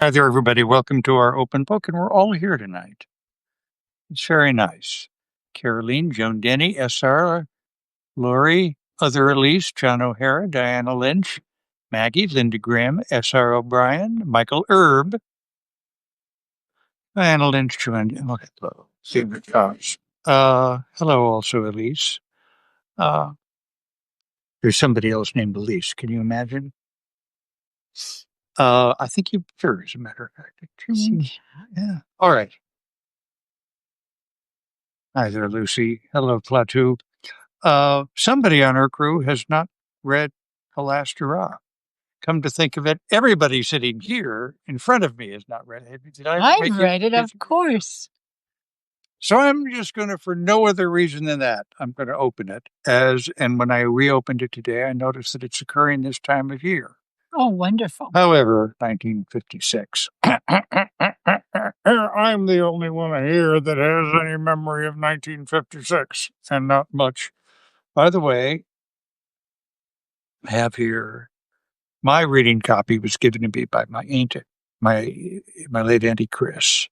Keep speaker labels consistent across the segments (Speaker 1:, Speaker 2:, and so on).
Speaker 1: Hi there, everybody. Welcome to our open book, and we're all here tonight. It's very nice. Caroline, Joan Denny, SR, Lori, Other Elise, John O'Hara, Diana Lynch, Maggie, Linda Grimm, SR O'Brien, Michael Erb, Diana Lynch, Joanne. Look at the favorite cars. Hello, also Elise. Uh, there's somebody else named Elise. Can you imagine? I think you sure, as a matter of fact. Yeah. All right. Hi there, Lucy. Hello, Plateau. Somebody on our crew has not read The Last Hurrah. Come to think of it, everybody sitting here in front of me has not read it. Did I
Speaker 2: I've read it, of course.
Speaker 1: So I'm just going to, for no other reason than that, I'm going to open it and when I reopened it today, I noticed that it's occurring this time of year.
Speaker 2: Oh, wonderful.
Speaker 1: However, 1956. I'm the only one here that has any memory of 1956, and not much. By the way, I have here my reading copy was given to me by my aunt, my late Auntie Chris.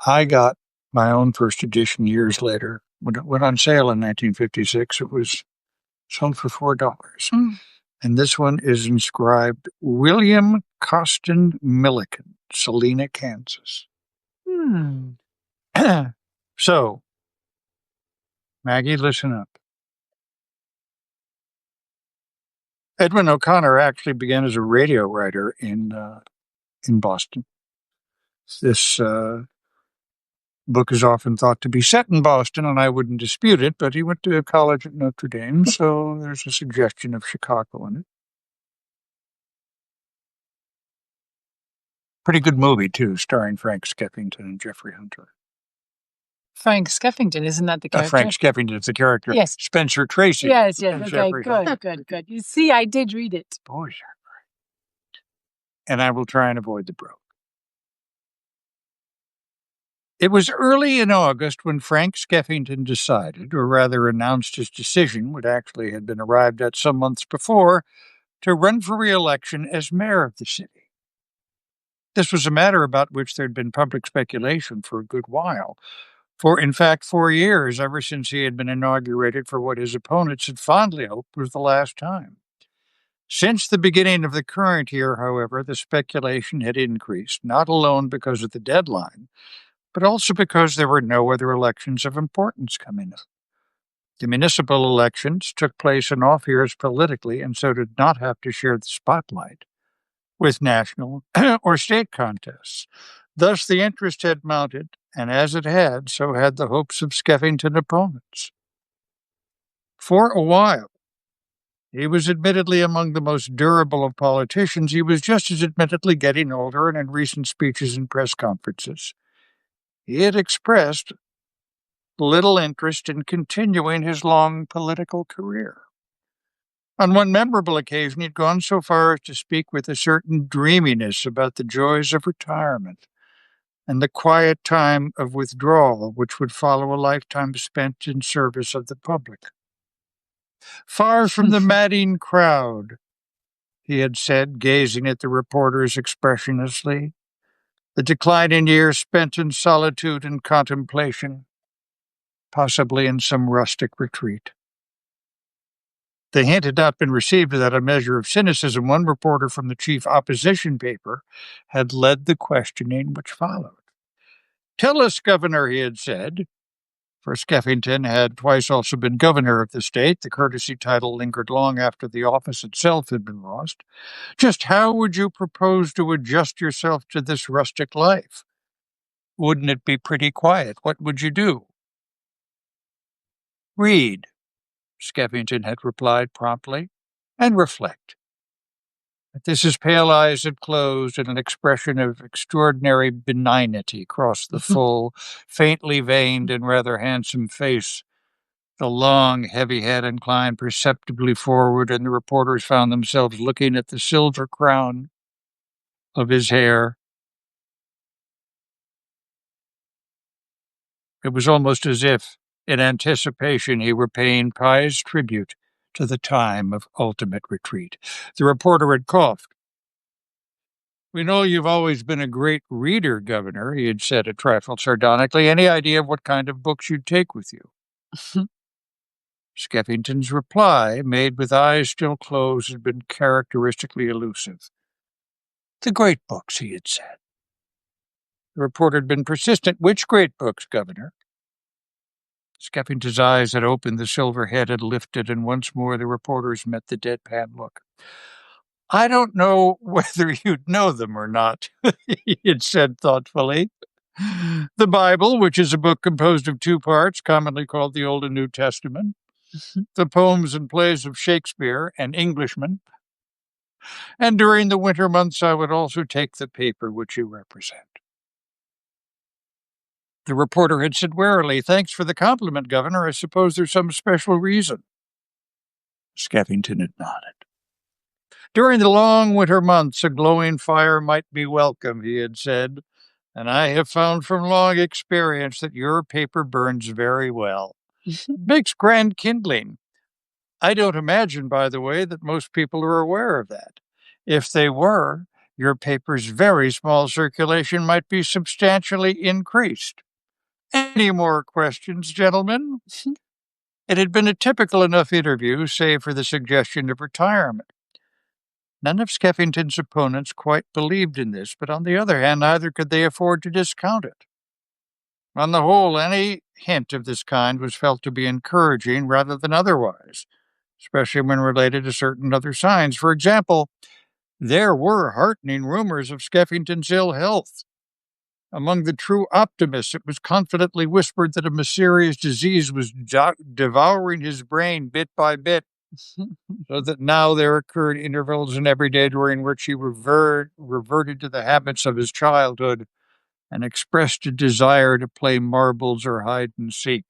Speaker 1: I got my own first edition years later. When it went on sale in 1956, it was sold for $4. And this one is inscribed William Costin Milliken, Salina, Kansas. So, Maggie, listen up. Edwin O'Connor actually began as a radio writer in Boston. This book is often thought to be set in Boston, and I wouldn't dispute it, but he went to college at Notre Dame, so there's a suggestion of Chicago in it. Pretty good movie, too, starring Frank Skeffington and Jeffrey Hunter.
Speaker 2: Frank Skeffington, isn't that the character?
Speaker 1: Frank Skeffington is the character.
Speaker 2: Yes.
Speaker 1: Spencer Tracy.
Speaker 2: Yes, okay, good. You see, I did read it.
Speaker 1: Boys are great. And I will try and avoid the broke. It was early in August when Frank Skeffington decided, or rather announced his decision, which actually had been arrived at some months before, to run for re-election as mayor of the city. This was a matter about which there had been public speculation for a good while. For, in fact, 4 years, ever since he had been inaugurated for what his opponents had fondly hoped was the last time. Since the beginning of the current year, however, the speculation had increased, not alone because of the deadline, but also because there were no other elections of importance coming up. The municipal elections took place in off years politically and so did not have to share the spotlight with national or state contests. Thus, the interest had mounted, and as it had, so had the hopes of Skeffington opponents. For a while, he was admittedly among the most durable of politicians. He was just as admittedly getting older, and in recent speeches and press conferences, he had expressed little interest in continuing his long political career. On one memorable occasion, he'd gone so far as to speak with a certain dreaminess about the joys of retirement and the quiet time of withdrawal which would follow a lifetime spent in service of the public. Far from the madding crowd, he had said, gazing at the reporters expressionlessly, the declining years spent in solitude and contemplation, possibly in some rustic retreat. The hint had not been received without a measure of cynicism. One reporter from the chief opposition paper had led the questioning which followed. "Tell us, Governor," he had said, for Skeffington had twice also been governor of the state. The courtesy title lingered long after the office itself had been lost. "Just how would you propose to adjust yourself to this rustic life? Wouldn't it be pretty quiet? What would you do?" "Read," Skeffington had replied promptly, "and reflect." At this, his pale eyes had closed, and an expression of extraordinary benignity crossed the full, faintly veined, and rather handsome face. The long, heavy head inclined perceptibly forward, and the reporters found themselves looking at the silver crown of his hair. It was almost as if, in anticipation, he were paying pious tribute to the time of ultimate retreat. The reporter had coughed. We know you've always been a great reader, Governor, he had said a trifle sardonically. Any idea of what kind of books you'd take with you? Skeffington's reply, made with eyes still closed, had been characteristically elusive. The great books, he had said. The reporter had been persistent. Which great books, Governor? Skeffington's eyes had opened, the silver head had lifted, and once more the reporters met the deadpan look. I don't know whether you'd know them or not, he had said thoughtfully. The Bible, which is a book composed of two parts, commonly called the Old and New Testament, the poems and plays of Shakespeare and Englishmen, and during the winter months I would also take the paper which you represent. The reporter had said warily, Thanks for the compliment, Governor. I suppose there's some special reason. Skeffington had nodded. During the long winter months, a glowing fire might be welcome, he had said, and I have found from long experience that your paper burns very well. Makes grand kindling. I don't imagine, by the way, that most people are aware of that. If they were, your paper's very small circulation might be substantially increased. Any more questions, gentlemen? It had been a typical enough interview, save for the suggestion of retirement. None of Skeffington's opponents quite believed in this, but on the other hand, neither could they afford to discount it. On the whole, any hint of this kind was felt to be encouraging rather than otherwise, especially when related to certain other signs. For example, there were heartening rumors of Skeffington's ill health. Among the true optimists, it was confidently whispered that a mysterious disease was devouring his brain bit by bit, so that now there occurred intervals in every day during which he reverted to the habits of his childhood and expressed a desire to play marbles or hide and seek.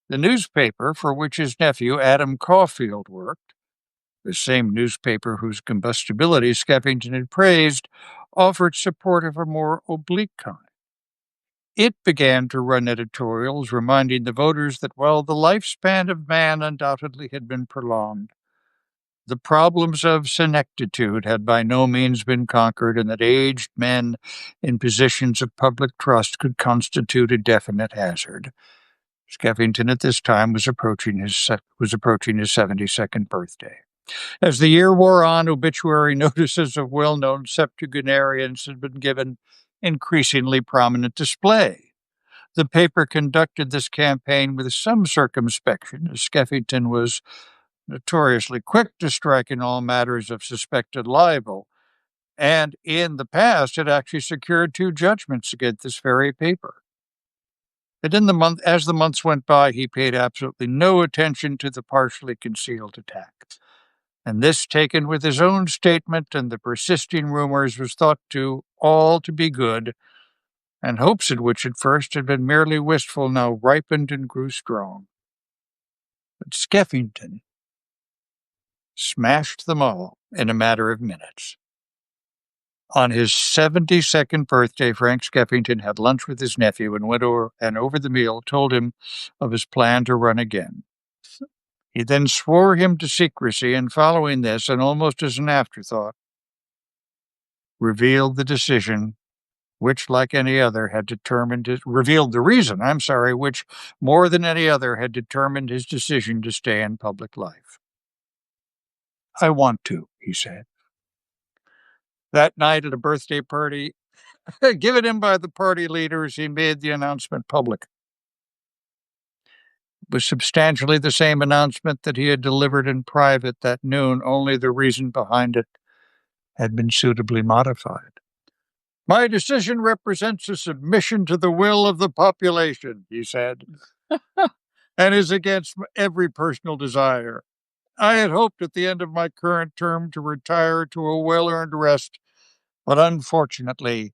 Speaker 1: The newspaper for which his nephew, Adam Caulfield, worked, the same newspaper whose combustibility Skeffington had praised, offered support of a more oblique kind. It began to run editorials reminding the voters that while the lifespan of man undoubtedly had been prolonged, the problems of senectitude had by no means been conquered, and that aged men in positions of public trust could constitute a definite hazard. Skeffington at this time was approaching his 72nd birthday. As the year wore on, obituary notices of well-known septuagenarians had been given increasingly prominent display. The paper conducted this campaign with some circumspection, as Skeffington was notoriously quick to strike in all matters of suspected libel, and in the past had actually secured 2 judgments against this very paper. And as the months went by, he paid absolutely no attention to the partially concealed attack. And this, taken with his own statement and the persisting rumors, was thought to all to be good, and hopes in which at first had been merely wistful now ripened and grew strong. But Skeffington smashed them all in a matter of minutes. On his 72nd birthday, Frank Skeffington had lunch with his nephew and over the meal told him of his plan to run again. He then swore him to secrecy, and following this, and almost as an afterthought, revealed the decision which, like any other, revealed the reason, which, more than any other, had determined his decision to stay in public life. I want to, he said. That night at a birthday party given him by the party leaders, he made the announcement public. It was substantially the same announcement that he had delivered in private that noon, only the reason behind it had been suitably modified. My decision represents a submission to the will of the population, he said, and is against every personal desire. I had hoped at the end of my current term to retire to a well-earned rest, but unfortunately,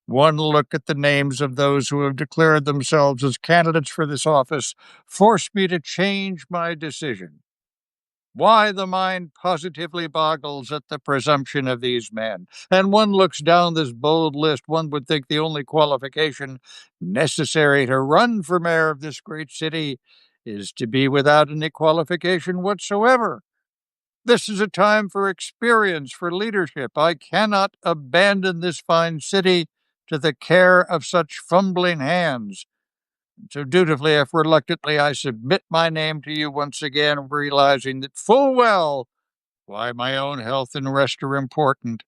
Speaker 1: one look at the names of those who have declared themselves as candidates for this office forced me to change my decision. Why, the mind positively boggles at the presumption of these men. And one looks down this bold list, one would think the only qualification necessary to run for mayor of this great city is to be without any qualification whatsoever. This is a time for experience, for leadership. I cannot abandon this fine city to the care of such fumbling hands. So dutifully, if reluctantly, I submit my name to you once again, realizing that full well why my own health and rest are important.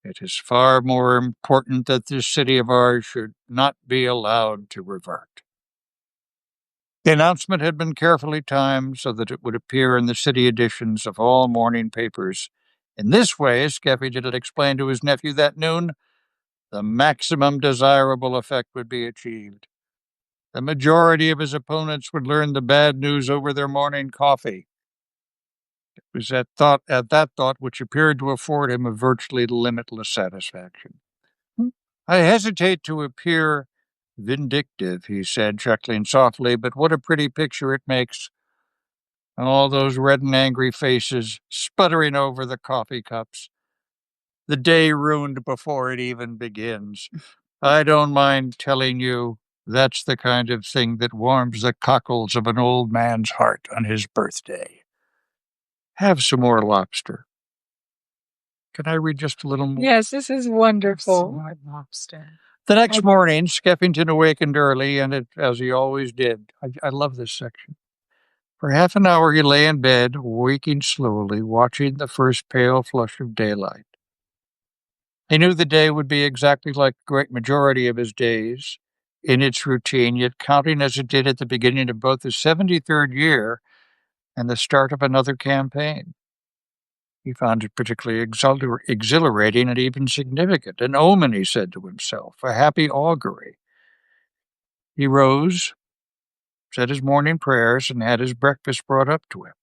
Speaker 1: It is far more important that this city of ours should not be allowed to revert. The announcement had been carefully timed so that it would appear in the city editions of all morning papers. In this way, Skeffington had explained to his nephew that noon, the maximum desirable effect would be achieved. The majority of his opponents would learn the bad news over their morning coffee. It was at that thought which appeared to afford him a virtually limitless satisfaction. I hesitate to appear vindictive, he said, chuckling softly, but what a pretty picture it makes. All those red and angry faces sputtering over the coffee cups. The day ruined before it even begins. I don't mind telling you that's the kind of thing that warms the cockles of an old man's heart on his birthday. Have some more lobster. Can I read just a little more?
Speaker 2: Yes, this is wonderful.
Speaker 3: More lobster.
Speaker 1: The next morning, Skeffington awakened early, and as he always did. I love this section. For half an hour he lay in bed, waking slowly, watching the first pale flush of daylight. He knew the day would be exactly like the great majority of his days, in its routine, yet counting as it did at the beginning of both his 73rd year and the start of another campaign. He found it particularly exhilarating and even significant, an omen, he said to himself, a happy augury. He rose, said his morning prayers, and had his breakfast brought up to him.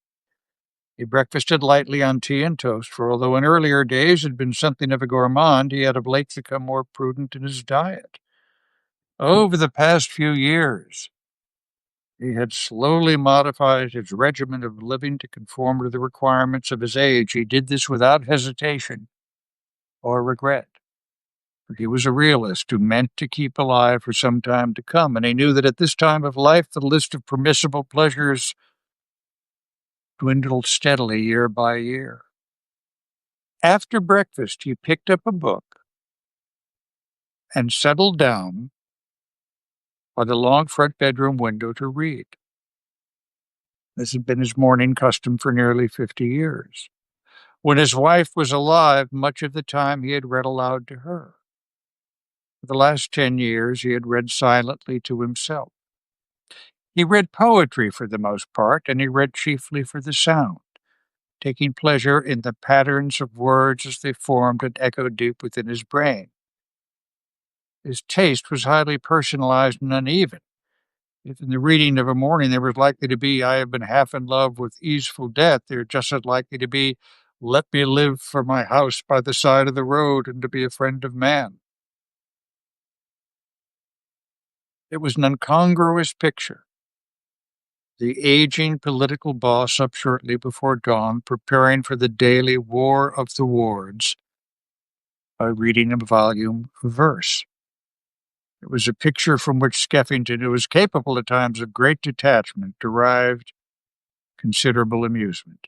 Speaker 1: He breakfasted lightly on tea and toast, for although in earlier days had been something of a gourmand, he had of late become more prudent in his diet. Over the past few years, he had slowly modified his regimen of living to conform to the requirements of his age. He did this without hesitation or regret. For he was a realist who meant to keep alive for some time to come, and he knew that at this time of life the list of permissible pleasures dwindled steadily year by year. After breakfast, he picked up a book and settled down by the long front bedroom window to read. This had been his morning custom for nearly 50 years. When his wife was alive, much of the time he had read aloud to her. For the last 10 years, he had read silently to himself. He read poetry for the most part, and he read chiefly for the sound, taking pleasure in the patterns of words as they formed and echoed deep within his brain. His taste was highly personalized and uneven. If in the reading of a morning there was likely to be, I have been half in love with easeful death, there just as likely to be, let me live for my house by the side of the road and to be a friend of man. It was an incongruous picture. The aging political boss up shortly before dawn, preparing for the daily war of the wards by reading a volume of verse. It was a picture from which Skeffington, who was capable at times of great detachment, derived considerable amusement.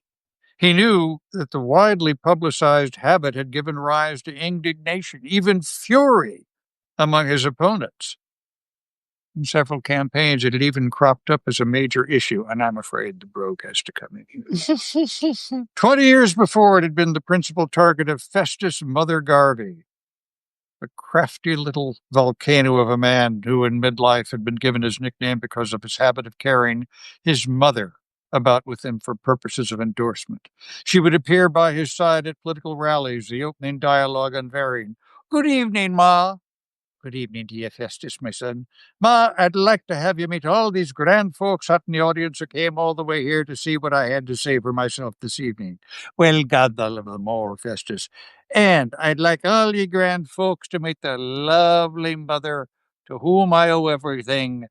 Speaker 1: He knew that the widely publicized habit had given rise to indignation, even fury, among his opponents. In several campaigns, it had even cropped up as a major issue, and I'm afraid the brogue has to come in here. 20 years before, it had been the principal target of Festus Mother Garvey, a crafty little volcano of a man who in midlife had been given his nickname because of his habit of carrying his mother about with him for purposes of endorsement. She would appear by his side at political rallies, the opening dialogue unvarying. "Good evening, Ma." "Good evening to you, Festus, my son. Ma, I'd like to have you meet all these grand folks out in the audience who came all the way here to see what I had to say for myself this evening." "Well, God, they'll love them all, Festus. And I'd like all ye grand folks to meet the lovely mother to whom I owe everything,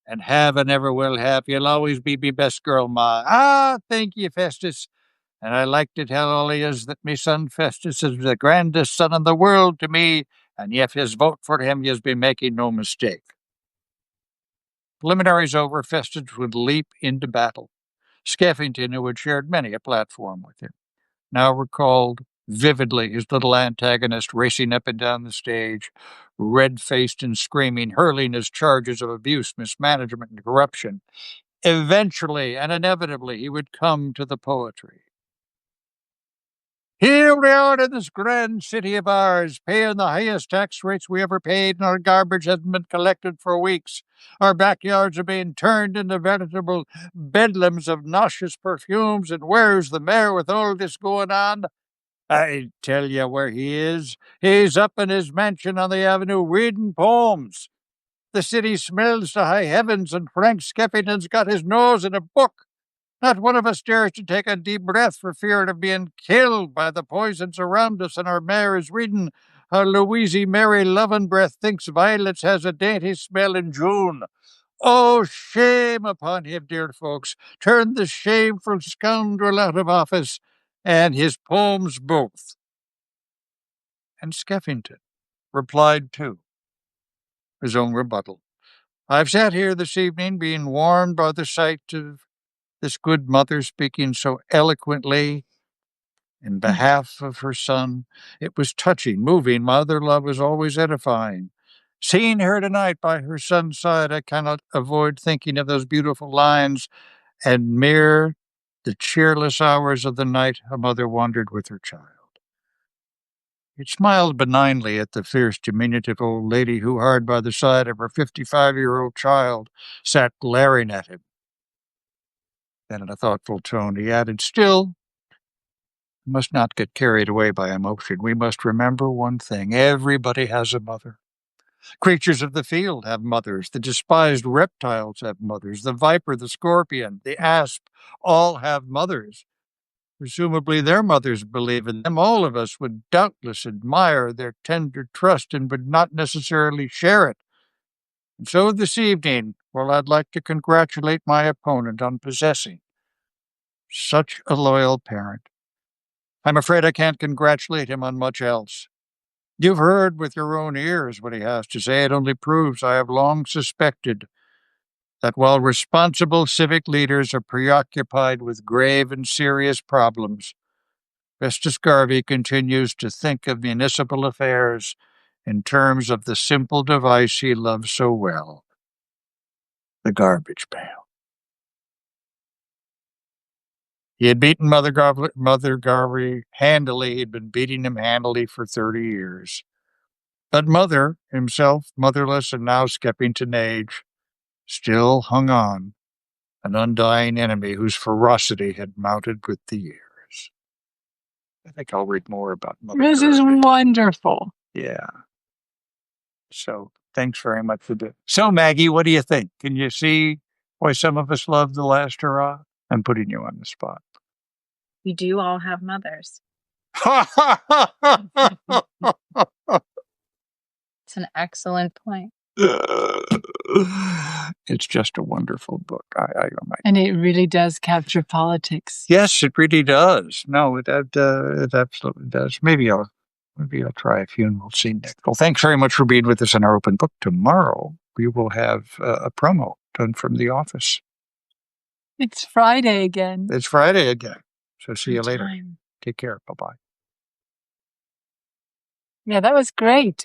Speaker 1: and have and ever will have. You'll always be me best girl, Ma." "Ah, thank ye, Festus. And I like to tell all of yous that me son Festus is the grandest son in the world to me, and if yous vote for him, yous be making no mistake." Preliminaries over, Festus would leap into battle. Skeffington, who had shared many a platform with him, now recalled vividly his little antagonist racing up and down the stage, red-faced and screaming, hurling his charges of abuse, mismanagement, and corruption. Eventually and inevitably, he would come to the poetry. Here we are in this grand city of ours, paying the highest tax rates we ever paid, and our garbage hasn't been collected for weeks. Our backyards are being turned into veritable bedlams of nauseous perfumes, and where's the mayor with all this going on? I tell you where he is. He's up in his mansion on the avenue reading poems. The city smells to high heavens, and Frank Skeffington's got his nose in a book. Not one of us dares to take a deep breath for fear of being killed by the poisons around us, and our mayor is reading how Louisy Mary Lovenbreath thinks violets has a dainty smell in June. Oh, shame upon him, dear folks. Turn the shameful scoundrel out of office, and his poems both. And Skeffington replied too, his own rebuttal. I've sat here this evening being warmed by the sight of this good mother speaking so eloquently in behalf of her son. It was touching, moving. Mother love was always edifying. Seeing her tonight by her son's side, I cannot avoid thinking of those beautiful lines, and mere the cheerless hours of the night a mother wandered with her child. He smiled benignly at the fierce, diminutive old lady who, hard by the side of her 55-year-old child, sat glaring at him. Then, in a thoughtful tone, he added, Still, we must not get carried away by emotion. We must remember one thing. Everybody has a mother. Creatures of the field have mothers. The despised reptiles have mothers. The viper, the scorpion, the asp, all have mothers. Presumably their mothers believe in them. All of us would doubtless admire their tender trust and would not necessarily share it. And so this evening, well, I'd like to congratulate my opponent on possessing such a loyal parent. I'm afraid I can't congratulate him on much else. You've heard with your own ears what he has to say. It only proves I have long suspected that while responsible civic leaders are preoccupied with grave and serious problems, Festus Garvey continues to think of municipal affairs in terms of the simple device he loves so well, the garbage pail. He had beaten Mother Garvey handily. He'd been beating him handily for 30 years. But Mother, himself motherless and now Skeffington age, still hung on, an undying enemy whose ferocity had mounted with the years. I think I'll read more about Mother
Speaker 2: This is
Speaker 1: Garvey.
Speaker 2: wonderful.
Speaker 1: Yeah. So thanks very much for this. So, Maggie, what do you think? Can you see why some of us love The Last Hurrah? I'm putting you on the spot.
Speaker 3: We do all have mothers. It's an excellent point.
Speaker 1: It's just a wonderful book.
Speaker 2: And it really does capture politics.
Speaker 1: Yes, it really does. No, it absolutely does. Maybe I'll try a few and we'll see next. Well, thanks very much for being with us in our open book. Tomorrow we will have a promo done from the office.
Speaker 2: It's Friday again.
Speaker 1: It's Friday again. So see you later.
Speaker 2: Time.
Speaker 1: Take care. Bye-bye.
Speaker 2: Yeah, that was great.